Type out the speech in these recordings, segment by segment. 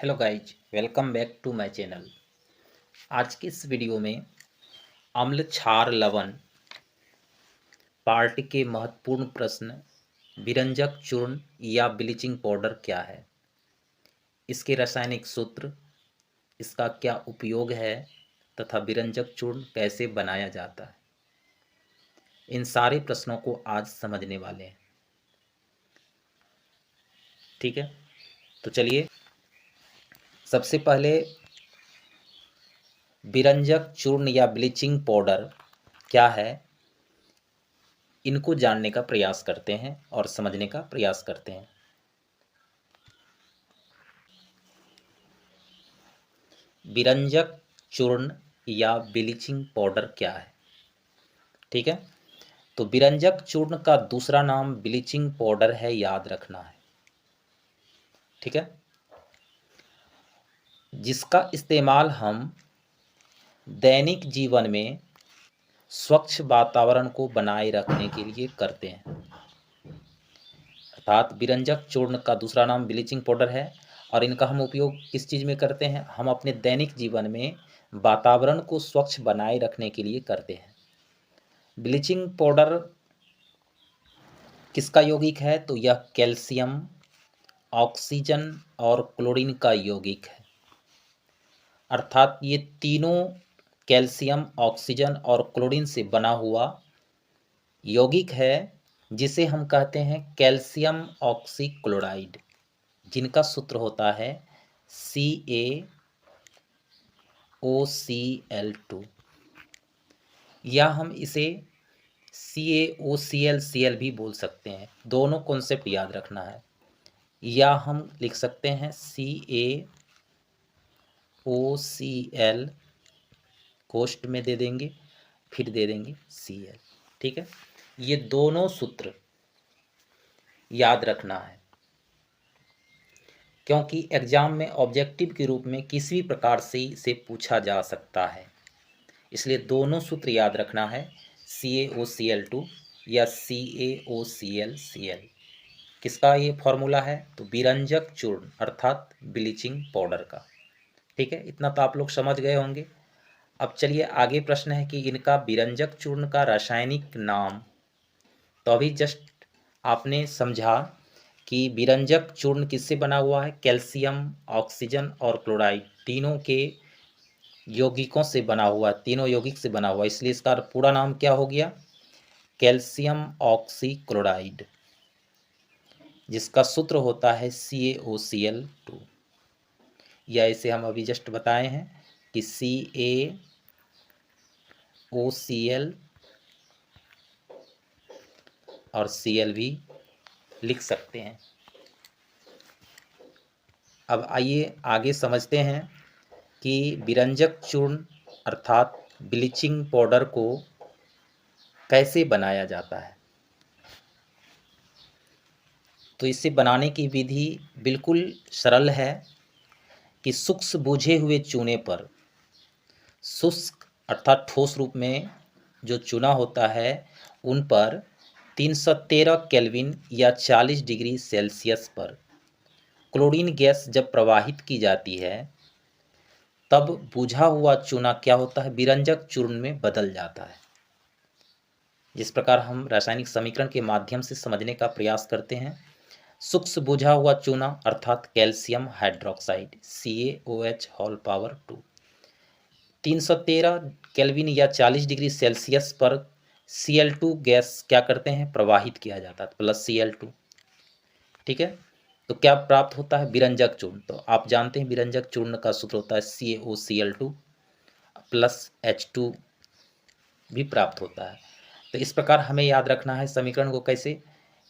Hello guys, welcome back to my channel. आज की इस वीडियो में अम्ल क्षार लवण पार्ट के महत्वपूर्ण प्रश्न विरंजक चूर्ण या ब्लीचिंग पाउडर क्या है, इसके रासायनिक सूत्र, इसका क्या उपयोग है तथा विरंजक चूर्ण कैसे बनाया जाता है, इन सारे प्रश्नों को आज समझने वाले हैं। ठीक है, तो चलिए सबसे पहले विरंजक चूर्ण या ब्लीचिंग पाउडर क्या है, इनको जानने का प्रयास करते हैं और समझने का प्रयास करते हैं। विरंजक चूर्ण या ब्लीचिंग पाउडर क्या है? ठीक है, तो विरंजक चूर्ण का दूसरा नाम ब्लीचिंग पाउडर है, याद रखना है। ठीक है, जिसका इस्तेमाल हम दैनिक जीवन में स्वच्छ वातावरण को बनाए रखने के लिए करते हैं। अर्थात विरंजक चूर्ण का दूसरा नाम ब्लीचिंग पाउडर है और इनका हम उपयोग किस चीज़ में करते हैं? हम अपने दैनिक जीवन में वातावरण को स्वच्छ बनाए रखने के लिए करते हैं। ब्लीचिंग पाउडर किसका यौगिक है? तो यह कैल्शियम, ऑक्सीजन और क्लोरीन का यौगिक है। अर्थात ये तीनों कैल्शियम, ऑक्सीजन और क्लोरीन से बना हुआ यौगिक है, जिसे हम कहते हैं कैल्शियम ऑक्सीक्लोराइड, जिनका सूत्र होता है CaOCl2, या हम इसे CaOClCl भी बोल सकते हैं। दोनों कॉन्सेप्ट याद रखना है। या हम लिख सकते हैं CaOCl, कोष्ठ में दे देंगे, फिर दे देंगे Cl। ठीक है, ये दोनों सूत्र याद रखना है, क्योंकि एग्जाम में ऑब्जेक्टिव के रूप में किसी भी प्रकार से इसे पूछा जा सकता है। इसलिए दोनों सूत्र याद रखना है, CaOCl2 या CaOClCl। किसका ये फॉर्मूला है? तो विरंजक चूर्ण अर्थात ब्लीचिंग पाउडर का। ठीक है, इतना तो आप लोग समझ गए होंगे। अब चलिए आगे प्रश्न है कि इनका विरंजक चूर्ण का रासायनिक नाम। तो अभी जस्ट आपने समझा कि विरंजक चूर्ण किससे बना हुआ है? कैल्शियम, ऑक्सीजन और क्लोराइड तीनों के यौगिकों से बना हुआ, तीनों यौगिक से बना हुआ, इसलिए इसका पूरा नाम क्या हो गया? कैल्शियम ऑक्सीक्लोराइड, जिसका सूत्र होता है CaOCl2, या इसे हम अभी जस्ट बताए हैं कि CaOCl और Cl भी लिख सकते हैं। अब आइए आगे समझते हैं कि विरंजक चूर्ण अर्थात ब्लीचिंग पाउडर को कैसे बनाया जाता है। तो इसे बनाने की विधि बिल्कुल सरल है कि सूक्ष्म बुझे हुए चूने पर, शुष्क अर्थात ठोस रूप में जो चूना होता है, उन पर 313 केल्विन या 40 डिग्री सेल्सियस पर क्लोरीन गैस जब प्रवाहित की जाती है, तब बुझा हुआ चूना क्या होता है? विरंजक चूर्ण में बदल जाता है। जिस प्रकार हम रासायनिक समीकरण के माध्यम से समझने का प्रयास करते हैं, सूक्ष्म बुझा हुआ चूना अर्थात कैल्शियम हाइड्रोक्साइड CaOH2 313 केल्विन या 40 डिग्री सेल्सियस पर Cl2 गैस क्या करते हैं? प्रवाहित किया जाता है, प्लस Cl2। ठीक है, तो क्या प्राप्त होता है? विरंजक चूर्ण। तो आप जानते हैं विरंजक चूर्ण का सूत्र होता है CaOCl2 प्लस H2 भी प्राप्त होता है। तो इस प्रकार हमें याद रखना है समीकरण को कैसे?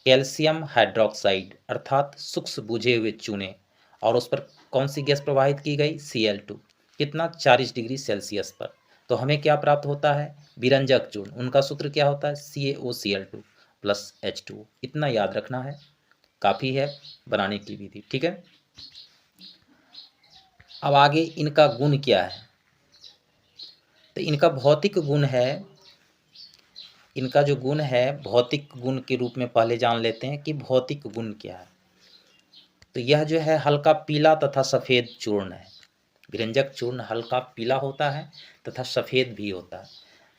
कैल्शियम हाइड्रोक्साइड अर्थात सूक्ष्म बुझे हुए चूने, और उस पर कौन सी गैस प्रवाहित की गई? Cl2। कितना? 40 डिग्री सेल्सियस पर। तो हमें क्या प्राप्त होता है? विरंजक चूर्ण। उनका सूत्र क्या होता है? CaOCl2 plus H2। इतना याद रखना है, काफ़ी है बनाने की विधि। ठीक है, अब आगे इनका गुण क्या है? तो इनका भौतिक गुण है, इनका जो गुण है भौतिक गुण के रूप में पहले जान लेते हैं कि भौतिक गुण क्या है। तो यह जो है हल्का पीला तथा सफ़ेद चूर्ण है। विरंजक चूर्ण हल्का पीला होता है तथा सफ़ेद भी होता है।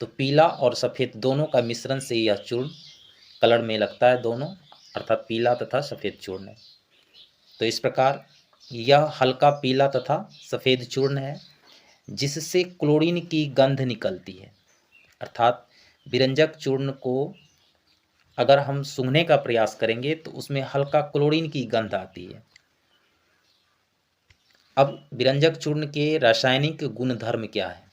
तो पीला और सफ़ेद दोनों का मिश्रण से यह चूर्ण कलर में लगता है, दोनों अर्थात पीला तथा सफ़ेद चूर्ण है। तो इस प्रकार यह हल्का पीला तथा सफ़ेद चूर्ण है जिससे क्लोरीन की गंध निकलती है। अर्थात विरंजक चूर्ण को अगर हम सूंघने का प्रयास करेंगे तो उसमें हल्का क्लोरीन की गंध आती है। अब विरंजक चूर्ण के रासायनिक गुणधर्म क्या है?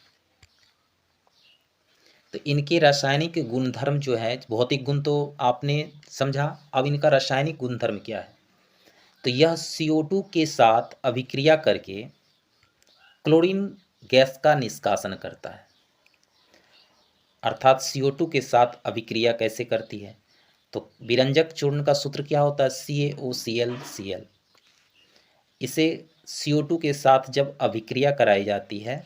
तो इनके रासायनिक गुणधर्म जो है, भौतिक गुण तो आपने समझा, अब इनका रासायनिक गुणधर्म क्या है? तो यह CO2 के साथ अभिक्रिया करके क्लोरीन गैस का निष्कासन करता है। अर्थात CO2 के साथ अभिक्रिया कैसे करती है? तो विरंजक चूर्ण का सूत्र क्या होता है? CaOClCl। इसे CO2 के साथ जब अभिक्रिया कराई जाती है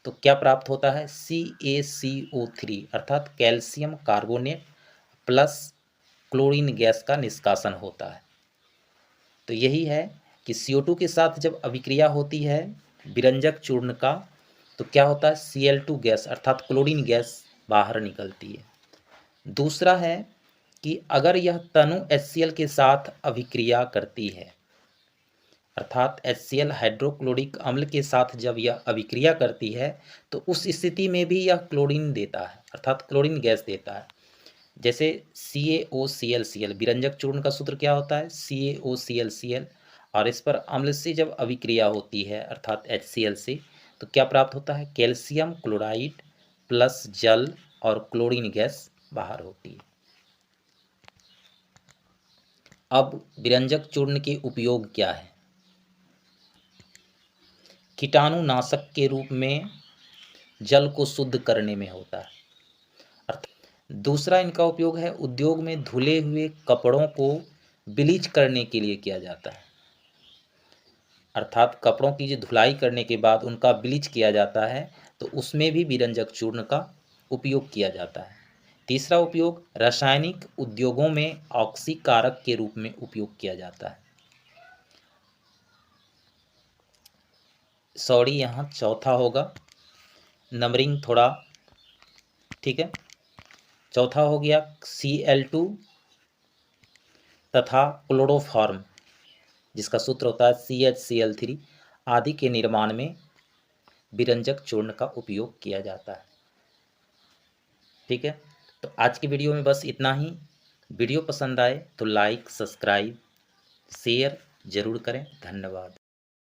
तो क्या प्राप्त होता है? CaCO3 अर्थात calcium carbonate plus chlorine gas का निष्कासन होता है। तो यही है कि CO2 के साथ जब अभिक्रिया होती है विरंजक चूर्ण का तो क्या होता है? Cl2 गैस अर्थात क्लोरीन गैस बाहर निकलती है। दूसरा है कि अगर यह तनु HCl के साथ अभिक्रिया करती है, अर्थात HCl हाइड्रोक्लोरिक अम्ल के साथ जब यह अभिक्रिया करती है तो उस स्थिति में भी यह क्लोरीन देता है, अर्थात क्लोरीन गैस देता है। जैसे CaOClCl, विरंजक चूर्ण का सूत्र क्या होता है? CaOClCl, और इस पर अम्ल से जब अभिक्रिया होती है अर्थात HCl से तो क्या प्राप्त होता है? कैल्शियम क्लोराइड प्लस जल और क्लोरीन गैस बाहर होती है। अब विरंजक चूर्ण के उपयोग क्या है? कीटाणुनाशक के रूप में जल को शुद्ध करने में होता है। दूसरा इनका उपयोग है उद्योग में धुले हुए कपड़ों को ब्लीच करने के लिए किया जाता है। अर्थात कपड़ों की जो धुलाई करने के बाद उनका ब्लीच किया जाता है तो उसमें भी विरंजक चूर्ण का उपयोग किया जाता है। तीसरा उपयोग रासायनिक उद्योगों में ऑक्सीकारक के रूप में उपयोग किया जाता है। सॉरी, यहाँ चौथा होगा, नंबरिंग थोड़ा ठीक है। चौथा हो गया Cl2 तथा क्लोरोफॉर्म जिसका सूत्र होता है CHCl3 आदि के निर्माण में विरंजक चूर्ण का उपयोग किया जाता है। ठीक है, तो आज की वीडियो में बस इतना ही। वीडियो पसंद आए तो लाइक, सब्सक्राइब, शेयर जरूर करें। धन्यवाद।